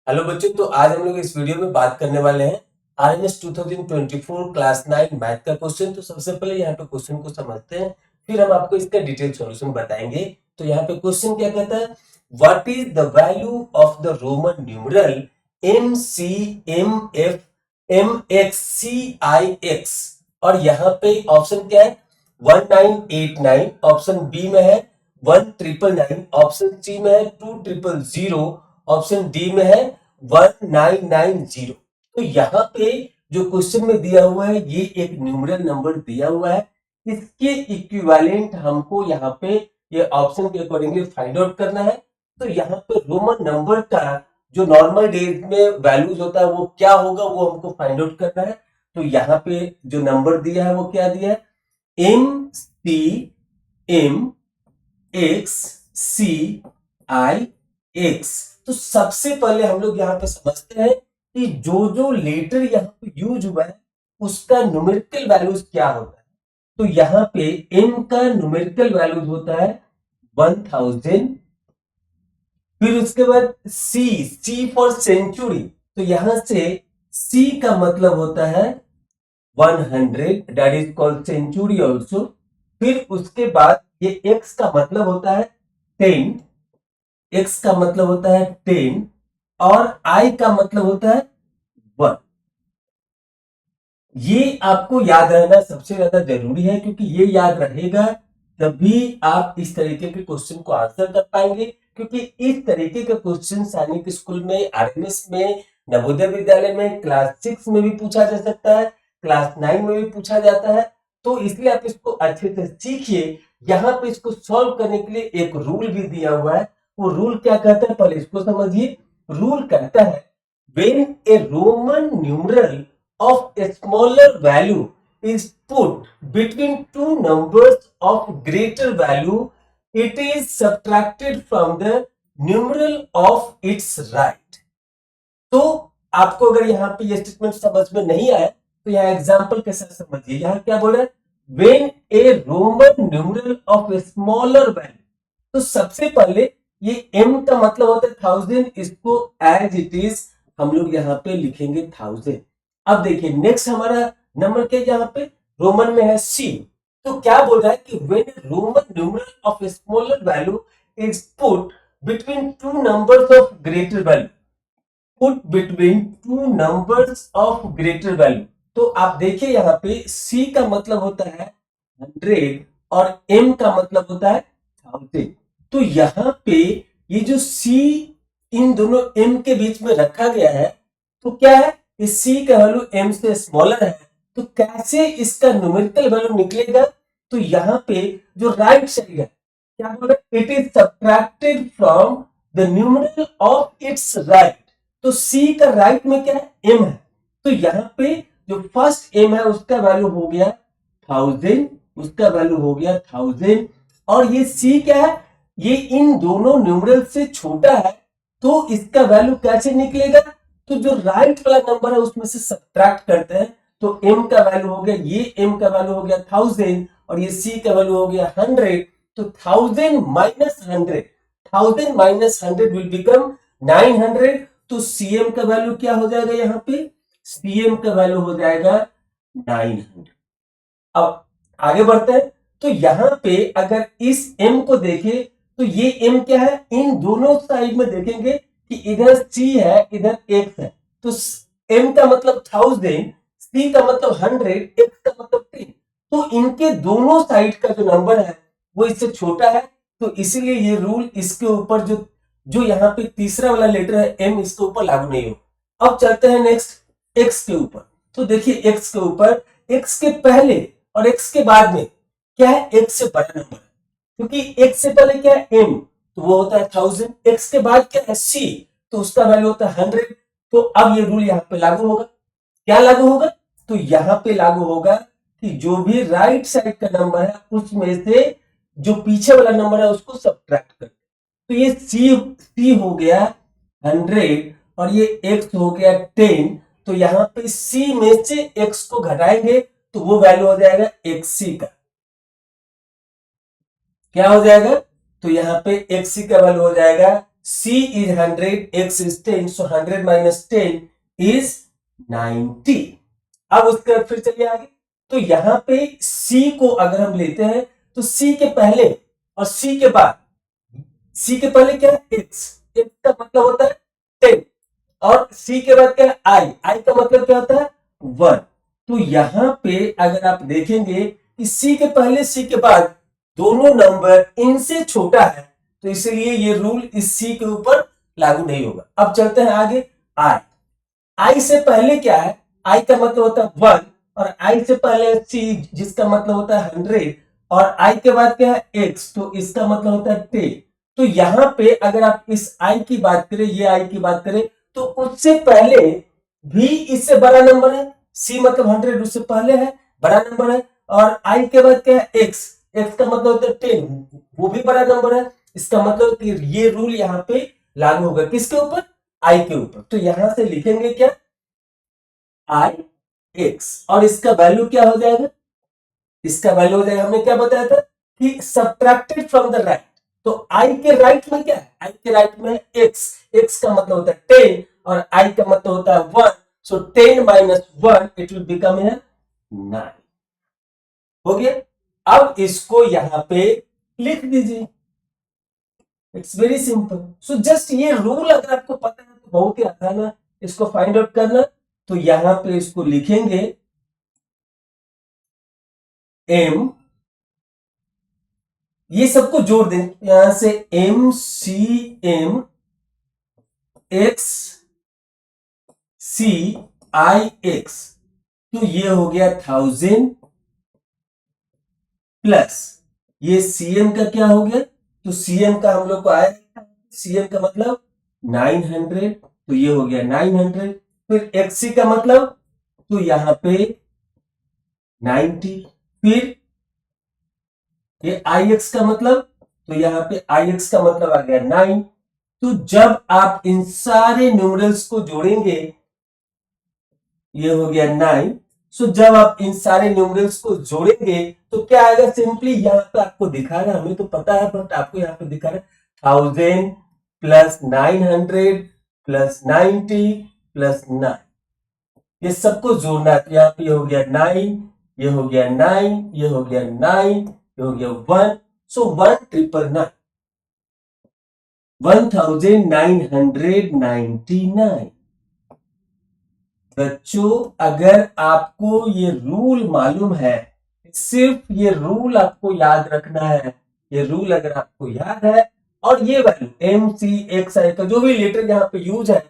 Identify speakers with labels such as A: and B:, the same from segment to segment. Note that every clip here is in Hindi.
A: हेलो बच्चों, तो आज हम लोग इस वीडियो में बात करने वाले हैं आरएमएस 2024 क्लास 9 मैथ का क्वेश्चन। तो सबसे पहले यहाँ पे क्वेश्चन को समझते हैं, फिर हम आपको इसका डिटेल सॉल्यूशन बताएंगे। तो यहाँ पे क्वेश्चन क्या कहता है, what is the value of the Roman numeral M C M F M X C I X. और यहाँ पे ऑप्शन क्या है, 1989, ऑप्शन बी में है 1999, ऑप्शन सी में है 2000, ऑप्शन डी में है 1990। तो यहाँ पे जो क्वेश्चन में दिया हुआ है ये एक न्यूमरल नंबर दिया हुआ है, इसके इक्विवेलेंट हमको यहाँ पे ये ऑप्शन के अकॉर्डिंगली फाइंड आउट करना है। तो यहाँ पे रोमन नंबर का जो नॉर्मल डेज में वैल्यूज होता है वो क्या होगा, वो हमको फाइंड आउट करना है। तो यहाँ पे जो नंबर दिया है वो क्या दिया है, M C M X C I x. तो सबसे पहले हम लोग यहाँ पे समझते हैं कि जो जो लेटर यहाँ पे यूज हुआ है उसका न्यूमेरिकल वैल्यूज क्या होता है। तो यहाँ पे m का न्यूमेरिकल वैल्यूज होता है 1000। फिर उसके बाद C फॉर सेंचुरी, तो यहां से C का मतलब होता है 100, that is called century also. फिर उसके बाद ये X का मतलब होता है 10, X का मतलब होता है 10, और I का मतलब होता है 1। ये आपको याद रहना सबसे ज्यादा जरूरी है, क्योंकि ये याद रहेगा तभी आप इस तरीके के क्वेश्चन को आंसर कर पाएंगे। क्योंकि इस तरीके के क्वेश्चन सैनिक स्कूल में, आरएमएस में, नवोदय विद्यालय में क्लास 6 में भी पूछा जा सकता है, क्लास 9 में भी पूछा जाता है। तो इसलिए आप इसको अच्छे से सीखिए। यहाँ पे इसको सॉल्व करने के लिए एक रूल भी दिया हुआ है। वो रूल क्या कहता है, पहले इसको समझिए। रूल कहता है, when a Roman numeral of a smaller value is put between two numbers of greater value, it is subtracted from the numeral of its right। तो आपको अगर यहाँ पे ये स्टेटमेंट समझ में नहीं आया तो यहाँ एग्जाम्पल के साथ समझिए। यहाँ क्या बोल रहा है, when a Roman numeral of a smaller value। तो सबसे पहले ये m का मतलब होता है 1000, इसको एज इट इज हम लोग यहाँ पे लिखेंगे 1000। अब देखिए नेक्स्ट हमारा नंबर क्या है, यहाँ पे रोमन में है c। तो क्या बोल रहा है कि when Roman numeral of smaller value is put between two numbers of greater value, put between two numbers of greater value. तो आप देखिए यहाँ पे c का मतलब होता है 100 और m का मतलब होता है 1000। तो यहाँ पे ये जो c इन दोनों m के बीच में रखा गया है, तो क्या है, इस c का वैल्यू m से स्मॉलर है। तो कैसे इसका न्यूमेरिकल वैल्यू निकलेगा, तो यहाँ पे जो राइट साइड है क्या बोल रहा है, it is subtracted from the numeral of its right. तो C का राइट में क्या है, M है। तो यहाँ पे जो फर्स्ट M है उसका वैल्यू हो गया 1000, उसका वैल्यू हो गया 1000। और ये C क्या है, ये इन दोनों न्यूमरल से छोटा है। तो इसका वैल्यू कैसे निकलेगा, तो जो राइट वाला नंबर है उसमें से सब्ट्रैक्ट करते हैं। तो M का वैल्यू हो गया, ये M का वैल्यू हो गया 1000 और ये C का वैल्यू हो गया 100। तो 1000 माइनस 100, 1000 माइनस 100 विल बिकम 900। तो सीएम का वैल्यू क्या हो जाएगा, यहाँ पे सीएम का वैल्यू हो जाएगा 900। अब आगे बढ़ते हैं। तो यहाँ पे अगर इस m को देखें तो ये m क्या है, इन दोनों साइड में देखेंगे कि इधर c है इधर x है। तो m का मतलब 1000, c का मतलब 100, x का मतलब 10। तो इनके दोनों साइड का जो नंबर है वो इससे छोटा है। तो इसीलिए ये रूल इसके ऊपर जो जो यहाँ पे तीसरा वाला लेटर है m, इसके ऊपर लागू नहीं हो। अब चलते हैं नेक्स्ट x के ऊपर। तो देखिए x के ऊपर, x के पहले और x के बाद में क्या है, x से बड़ा नंबर है। क्योंकि x से पहले क्या है m, तो वो होता है 1000, x के बाद क्या है c, तो उसका वैल्यू होता है 100। तो अब ये रूल यहाँ पे लागू होगा। क्या लागू होगा, तो यहाँ पे लागू होगा कि जो भी राइट साइड का नंबर है उसमें से जो पीछे वाला नंबर है उसको सब्ट्रैक्ट कर। तो ये C हो गया 100 और ये x हो गया 10। तो यहाँ पे C में से x को घटाएंगे तो वो वैल्यू हो जाएगा xc का। क्या हो जाएगा, तो यहाँ पे xc का वैल्यू हो जाएगा C is 100, X is 10, so 100 minus 10 is 90. अब उसके बाद फिर चलिए आगे, तो यहां पे C को अगर हम लेते हैं तो C के पहले और C के बाद, C के पहले क्या है X, X का मतलब होता है 10 और C के बाद क्या है I का मतलब क्या होता है 1. तो यहां पे अगर आप देखेंगे कि C के पहले C के बाद दोनों नंबर इनसे छोटा है, तो इसलिए ये रूल इस C के ऊपर लागू नहीं होगा. अब चलते हैं आगे I से पहले क्या है, I का मतलब होता है 1 और I से पहले C जिसका मतलब होता है 100 और I के बाद क्या है X, तो इसका मतलब होता है 10. तो यहां पे अगर आप इस I की बात करें, ये I की बात करें, तो उससे पहले भी इससे बड़ा नंबर है, C मतलब 100 उससे पहले है, बड़ा नंबर है, और I के बाद क्या है X, X का मतलब होता है 10, वो भी बड़ा नंबर है. इसका मतलब कि ये रूल यहाँ पे लागू होगा किसके ऊपर, I के ऊपर. तो यहां से लिखेंगे क्या I X और इसका वैल्यू क्या हो जाएगा, इसका वैल्यू हो जाएगा, हमने क्या बताया था कि सब्ट्रैक्टेड फ्रॉम द राइट. तो I के राइट में क्या है, I के राइट में X, X का मतलब होता है 10 और I का मतलब होता है 1, सो 10 माइनस 1 इट विल बिकम 9. हो गया. अब इसको यहां पे लिख दीजिए, it's very simple. So just ये रूल अगर आपको पता है तो बहुत ही आसान है इसको फाइंड आउट करना. तो यहां पे इसको लिखेंगे m, ये सबको जोड़ दें यहां से MCM X CIX, तो ये हो गया 1000 प्लस ये CM का क्या हो गया, तो CM का हम लोग को आया, CM का मतलब 900, तो ये हो गया 900. फिर XC का मतलब, तो यहां पे 90. फिर ये IX का मतलब, तो यहां पे IX का मतलब आ गया 9. तो जब आप इन सारे न्यूमरल्स को जोड़ेंगे, ये हो गया 9. सो जब आप इन सारे न्यूमरल्स को जोड़ेंगे तो क्या आएगा, सिंपली यहां पे आपको दिखा रहा है, हमें तो पता है बट आपको यहां पे दिखा रहा है 1000 प्लस 900 प्लस 90 प्लस 9, ये सबको जोड़ना है. तो यहाँ पे हो गया 9, ये हो गया 9, ये हो गया 9, ये हो गया 1, सो 1999, 1999. बच्चों अगर आपको ये रूल मालूम है, सिर्फ ये रूल आपको याद रखना है, ये रूल अगर आपको याद है और ये वैल्यू MCXI का जो भी लेटर यहाँ पे यूज है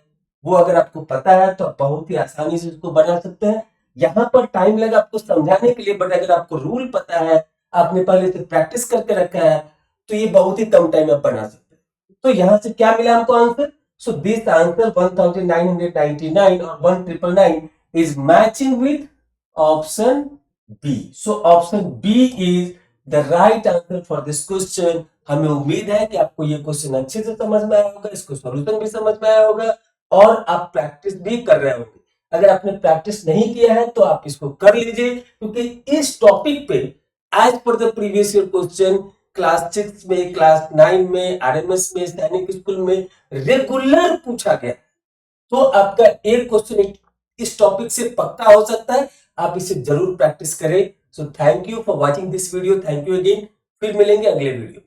A: वो अगर आपको पता है तो आप बहुत ही आसानी से इसको बना सकते हैं. यहाँ पर टाइम लगा आपको समझाने के लिए, बट अगर आपको रूल पता है, आपने पहले से प्रैक्टिस करके रखा है, तो ये बहुत ही कम टाइम में आप बना सकते हैं. तो यहाँ से क्या मिला हमको answer, so this answer 1999 or 1999 is matching with option B. So option B is the right answer for this question. हमें उम्मीद है कि आपको ये क्वेश्चन अच्छे से समझ में आया होगा, इसको सॉल्यूशन भी समझ में आया होगा और आप प्रैक्टिस भी कर रहे होंगे. अगर आपने प्रैक्टिस नहीं किया है तो आप इसको कर लीजिए, क्योंकि इस टॉपिक पे as per the previous year question class 6 में, क्लास 9 में, आरएमएस में, सैनिक स्कूल में रेगुलर पूछा गया. तो आपका एक क्वेश्चन इस टॉपिक से पक्का हो सकता है, आप इसे जरूर प्रैक्टिस करें. So thank you for watching this video, thank you again. फिर मिलेंगे अगले वीडियो.